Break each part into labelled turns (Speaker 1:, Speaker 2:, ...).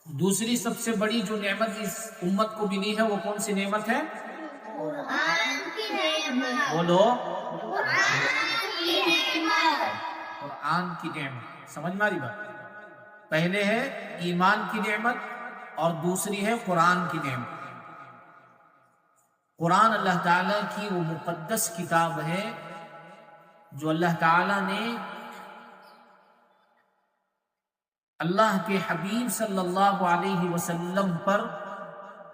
Speaker 1: دوسری سب سے بڑی جو نعمت اس امت کو ملی ہے وہ کون سی نعمت ہے؟
Speaker 2: قرآن کی نعمت.
Speaker 1: بولو،
Speaker 2: قرآن کی نعمت.
Speaker 1: قرآن کی نعمت. سمجھ میں آ رہی بات؟ پہلے ہے ایمان کی نعمت اور دوسری ہے قرآن کی نعمت. قرآن اللہ تعالیٰ کی وہ مقدس کتاب ہے جو اللہ تعالیٰ نے اللہ کے حبیب صلی اللہ علیہ وسلم پر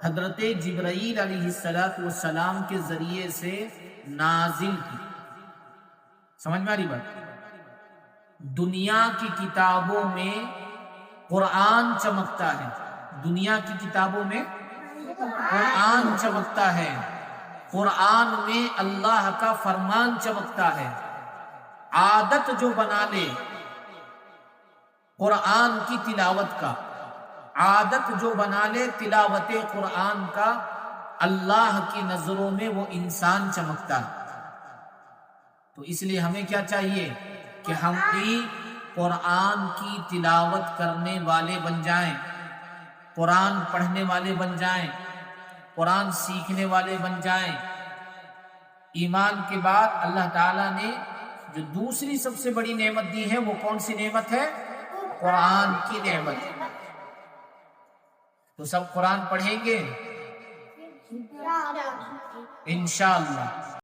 Speaker 1: حضرت جبرائیل علیہ السلام کے ذریعے سے نازل کی. سمجھ میں آ رہی بات؟ دنیا کی کتابوں میں قرآن چمکتا ہے. دنیا کی کتابوں میں قرآن چمکتا ہے. قرآن میں اللہ کا فرمان چمکتا ہے. عادت جو بنا لے قرآن کی تلاوت کا، عادت جو بنا لے تلاوت قرآن کا، اللہ کی نظروں میں وہ انسان چمکتا ہے. تو اس لیے ہمیں کیا چاہیے کہ ہم بھی قرآن کی تلاوت کرنے والے بن جائیں، قرآن پڑھنے والے بن جائیں، قرآن سیکھنے والے بن جائیں. ایمان کے بعد اللہ تعالیٰ نے جو دوسری سب سے بڑی نعمت دی ہے وہ کون سی نعمت ہے؟ قرآن کی نعمت. تو سب قرآن پڑھیں گے انشاءاللہ.